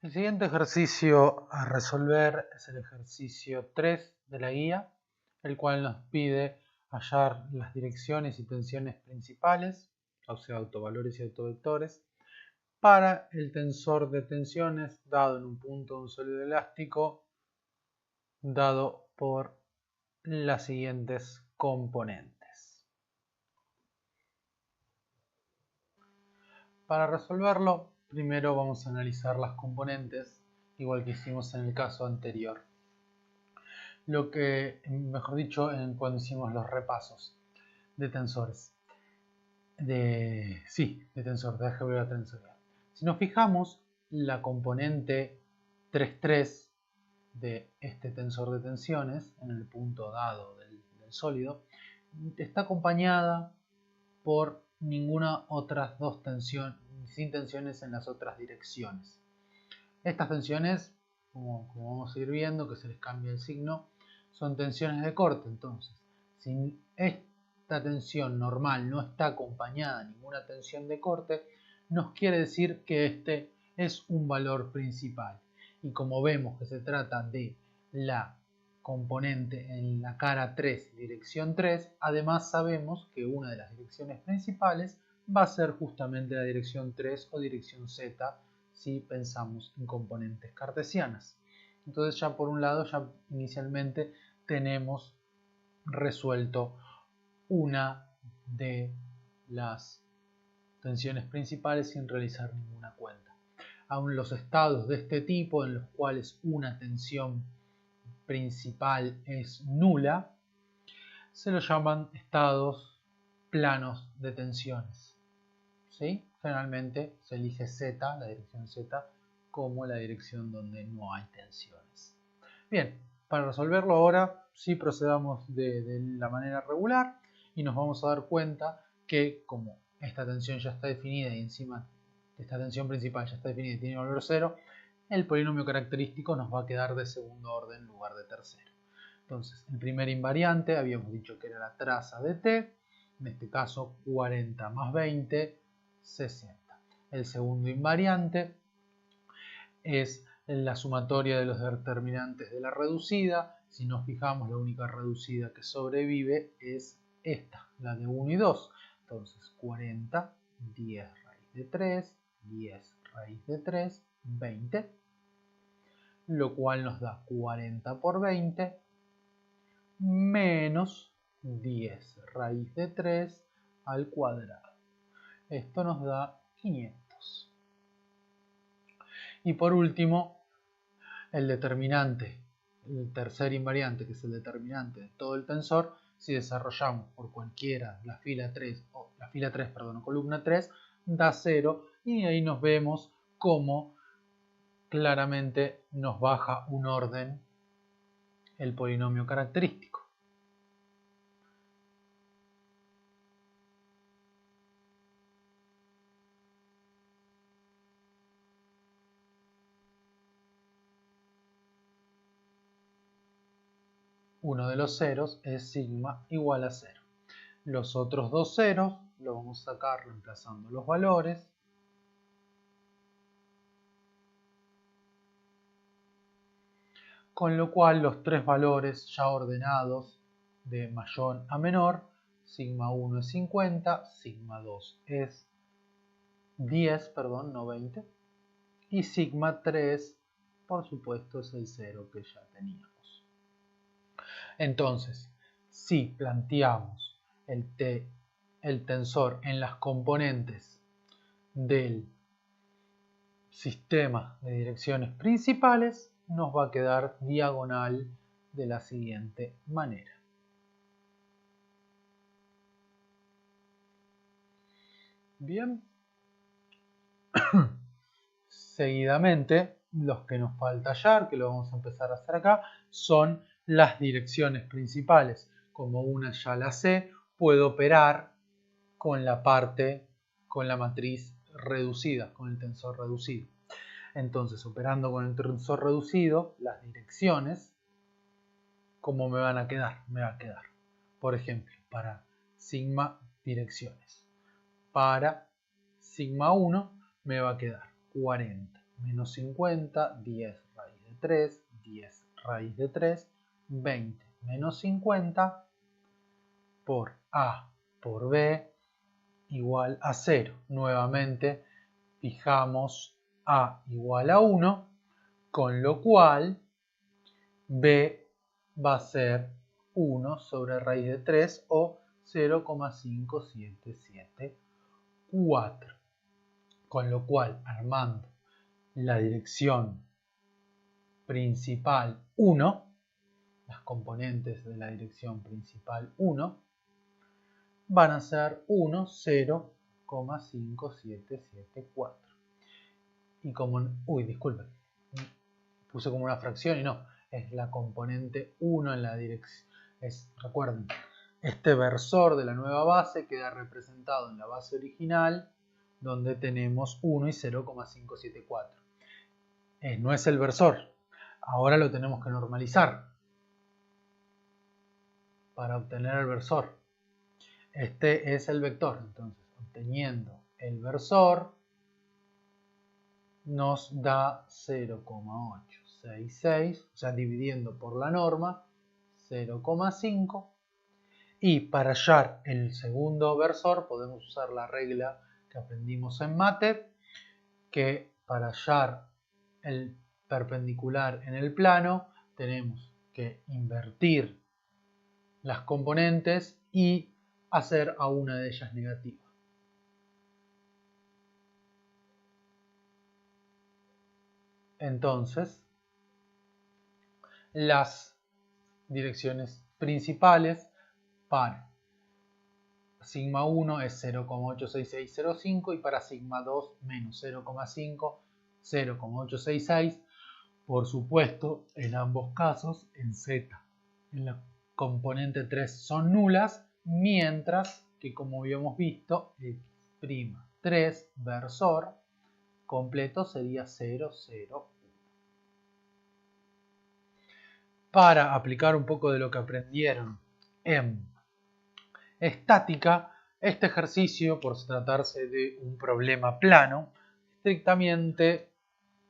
El siguiente ejercicio a resolver es el ejercicio 3 de la guía, el cual nos pide hallar las direcciones y tensiones principales, o sea, autovalores y autovectores, para el tensor de tensiones dado en un punto de un sólido elástico, dado por las siguientes componentes. Para resolverlo, primero vamos a analizar las componentes, igual que hicimos en el caso anterior. Mejor dicho, cuando hicimos los repasos de tensores. De tensor, de álgebra tensorial. Si nos fijamos, la componente 3,3 de este tensor de tensiones, en el punto dado del sólido, está acompañada por ninguna otras dos tensiones, sin tensiones en las otras direcciones. Estas tensiones, como vamos a ir viendo, que se les cambia el signo, son tensiones de corte. Entonces, si esta tensión normal no está acompañada de ninguna tensión de corte, nos quiere decir que este es un valor principal. Y como vemos que se trata de la componente en la cara 3, dirección 3, además sabemos que una de las direcciones principales va a ser justamente la dirección 3 o dirección Z, si pensamos en componentes cartesianas. Entonces ya por un lado ya inicialmente tenemos resuelto una de las tensiones principales sin realizar ninguna cuenta. Aún los estados de este tipo en los cuales una tensión principal es nula se los llaman estados planos de tensiones. ¿Sí? Generalmente se elige Z, la dirección Z, como la dirección donde no hay tensiones. Bien, para resolverlo ahora sí procedamos de la manera regular y nos vamos a dar cuenta que como esta tensión ya está definida y encima esta tensión principal ya está definida y tiene valor 0, el polinomio característico nos va a quedar de segundo orden en lugar de tercero. Entonces, el primer invariante habíamos dicho que era la traza de t, en este caso 40 más 20, 60. El segundo invariante es la sumatoria de los determinantes de la reducida. Si nos fijamos, la única reducida que sobrevive es esta, la de 1 y 2. Entonces 40, 10 raíz de 3, 10 raíz de 3, 20, lo cual nos da 40 por 20 menos 10 raíz de 3 al cuadrado. Esto nos da 500. Y por último, el determinante, el tercer invariante, que es el determinante de todo el tensor, si desarrollamos por cualquiera la fila 3 o columna 3, da 0 y ahí nos vemos cómo claramente nos baja un orden el polinomio característico. Uno de los ceros es sigma igual a 0. Los otros dos ceros los vamos a sacar reemplazando los valores. Con lo cual los tres valores ya ordenados de mayor a menor, sigma 1 es 50, sigma 2 es 10, no 20, y sigma 3, por supuesto, es el 0 que ya teníamos. Entonces, si planteamos el tensor en las componentes del sistema de direcciones principales, nos va a quedar diagonal de la siguiente manera. Bien. Seguidamente, los que nos falta hallar, que lo vamos a empezar a hacer acá, son las direcciones principales. Como una ya la sé, puedo operar con la matriz reducida, con el tensor reducido. Entonces, operando con el tensor reducido, las direcciones, ¿cómo me van a quedar? Me va a quedar, por ejemplo, para sigma direcciones. Para sigma 1 me va a quedar 40 menos 50, 10 raíz de 3, 10 raíz de 3, 20 menos 50 por A por B igual a 0. Nuevamente fijamos A igual a 1, con lo cual B va a ser 1 sobre raíz de 3 o 0,5774. Con lo cual, armando la dirección principal 1, las componentes de la dirección principal 1, van a ser 1, 0,5774. Y como, disculpen, puse como una fracción y no, es la componente 1 en la dirección. Recuerden, este versor de la nueva base queda representado en la base original, donde tenemos 1 y 0,574. No es el versor. Ahora lo tenemos que normalizar para obtener el versor. Este es el vector. Entonces, obteniendo el versor, nos da 0,866, o sea, dividiendo por la norma, 0,5. Y para hallar el segundo versor podemos usar la regla que aprendimos en mate, que para hallar el perpendicular en el plano tenemos que invertir las componentes y hacer a una de ellas negativa. Entonces, las direcciones principales para sigma 1 es 0,86605 y para sigma 2 menos 0,5, 0,866. Por supuesto, en ambos casos, en Z, en la componente 3 son nulas, mientras que, como habíamos visto, x'3 versor completo sería 0, 0, 1. Para aplicar un poco de lo que aprendieron en estática, este ejercicio, por tratarse de un problema plano, estrictamente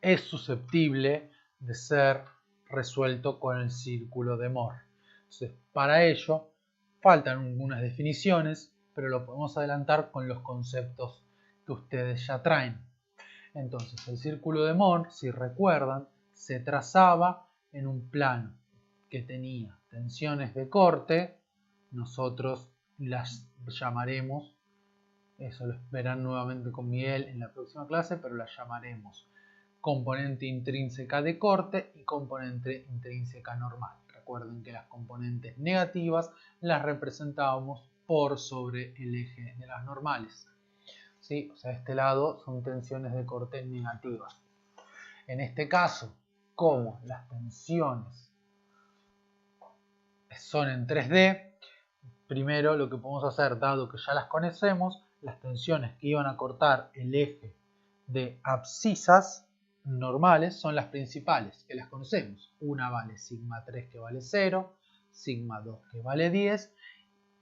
es susceptible de ser resuelto con el círculo de Moore. Entonces, para ello faltan algunas definiciones, pero lo podemos adelantar con los conceptos que ustedes ya traen. Entonces, el círculo de Moore, si recuerdan, se trazaba en un plano que tenía tensiones de corte. Nosotros las llamaremos, eso lo verán nuevamente con Miguel en la próxima clase, pero las llamaremos componente intrínseca de corte y componente intrínseca normal. Recuerden que las componentes negativas las representábamos por sobre el eje de las normales. ¿Sí? O sea, este lado son tensiones de corte negativas. En este caso, como las tensiones son en 3D, primero lo que podemos hacer, dado que ya las conocemos, las tensiones que iban a cortar el eje de abscisas normales son las principales, que las conocemos. Una vale sigma 3 que vale 0, sigma 2 que vale 10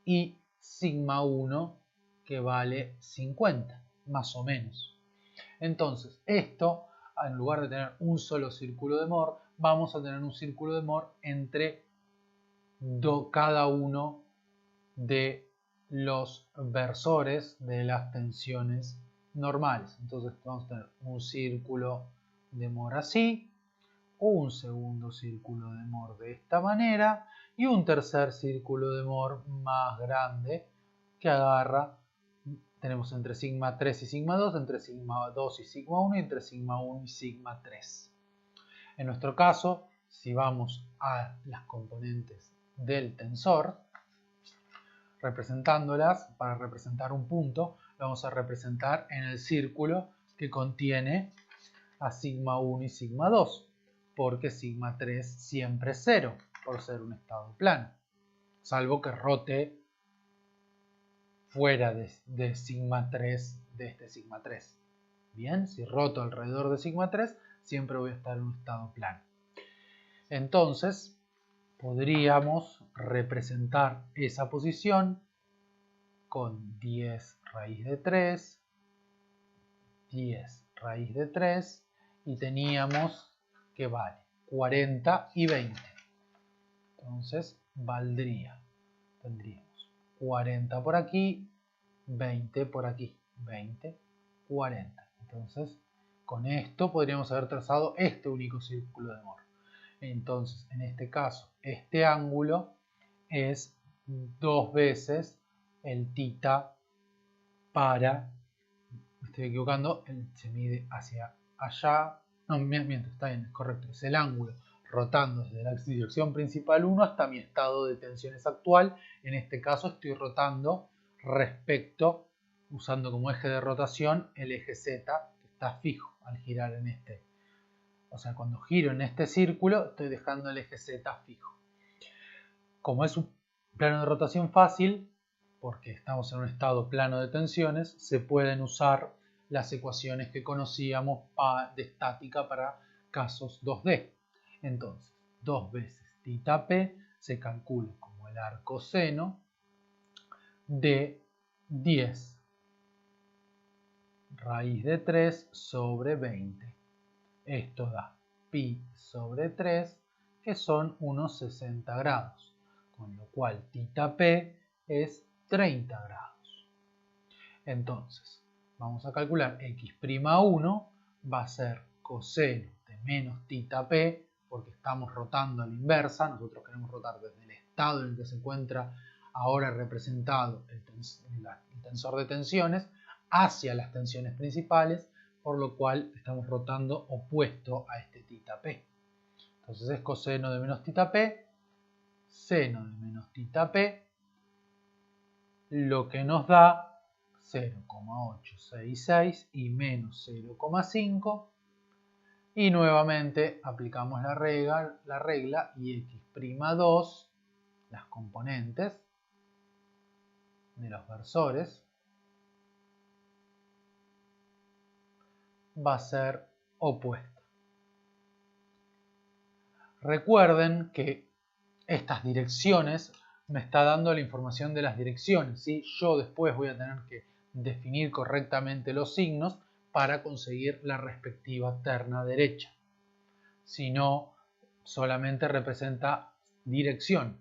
y sigma 1 que vale 50, más o menos. Entonces, esto, en lugar de tener un solo círculo de Moore, vamos a tener un círculo de Moore entre cada uno de los versores de las tensiones normales. Entonces vamos a tener un círculo de Moore así, un segundo círculo de Moore de esta manera y un tercer círculo de Moore más grande que agarra, tenemos entre sigma 3 y sigma 2, entre sigma 2 y sigma 1 y entre sigma 1 y sigma 3. En nuestro caso, si vamos a las componentes del tensor, representándolas, para representar un punto, lo vamos a representar en el círculo que contiene a sigma 1 y sigma 2, porque sigma 3 siempre es 0, por ser un estado plano, salvo que rote fuera de sigma 3, de este sigma 3. Bien, si roto alrededor de sigma 3, siempre voy a estar en un estado plano. Entonces, podríamos representar esa posición con 10 raíz de 3, 10 raíz de 3 y teníamos que vale 40 y 20. Entonces tendríamos 40 por aquí, 20 por aquí, 20, 40. Entonces, con esto podríamos haber trazado este único círculo de Moore. Entonces, en este caso, este ángulo es 2 veces el θ para, me estoy equivocando, se mide hacia allá, no, miento, está bien, es correcto, es el ángulo rotando desde la dirección principal 1 hasta mi estado de tensiones actual. En este caso estoy rotando respecto, usando como eje de rotación el eje Z, que está fijo al girar en este. O sea, cuando giro en este círculo, estoy dejando el eje Z fijo. Como es un plano de rotación fácil, porque estamos en un estado plano de tensiones, se pueden usar las ecuaciones que conocíamos de estática para casos 2D. Entonces, 2 veces θp se calcula como el arcoseno de 10 raíz de 3 sobre 20. Esto da pi sobre 3, que son unos 60 grados, con lo cual θp es 30 grados. Entonces, vamos a calcular x'1 va a ser coseno de menos θp, porque estamos rotando a la inversa. Nosotros queremos rotar desde el estado en el que se encuentra ahora representado el tensor de tensiones hacia las tensiones principales, por lo cual estamos rotando opuesto a este θp. Entonces es coseno de menos θp, seno de menos θp, lo que nos da 0,866 y menos 0,5. Y nuevamente aplicamos la regla y x'2, las componentes de los versores, va a ser opuesta. Recuerden que estas direcciones me está dando la información de las direcciones, ¿sí? Yo después voy a tener que definir correctamente los signos para conseguir la respectiva terna derecha. Si no, solamente representa dirección.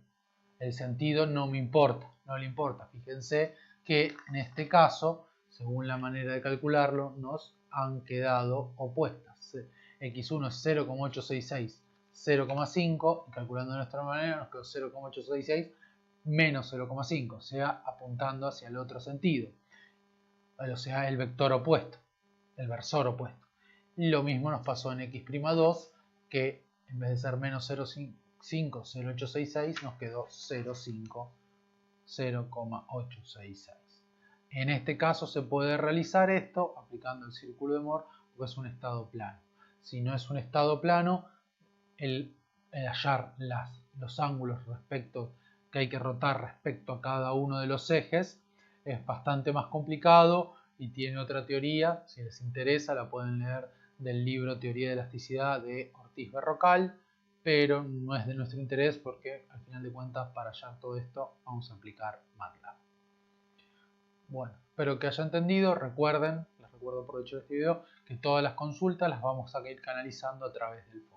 El sentido no me importa, no le importa. Fíjense que en este caso, según la manera de calcularlo, nos han quedado opuestas. X1 es 0,866, 0,5, y calculando de nuestra manera nos quedó 0,866 menos 0,5, o sea, apuntando hacia el otro sentido. O sea, el vector opuesto, el versor opuesto. Lo mismo nos pasó en x'2, que en vez de ser menos 0,5, 0,866, nos quedó 0,5, 0,866. En este caso se puede realizar esto aplicando el círculo de Moore, porque es un estado plano. Si no es un estado plano, el hallar los ángulos que hay que rotar respecto a cada uno de los ejes es bastante más complicado y tiene otra teoría. Si les interesa, la pueden leer del libro Teoría de Elasticidad de Ortiz Berrocal, pero no es de nuestro interés porque al final de cuentas para hallar todo esto vamos a aplicar MATLAB. Bueno, espero que haya entendido. Recuerden, les recuerdo por hecho de este video, que todas las consultas las vamos a ir canalizando a través del foro.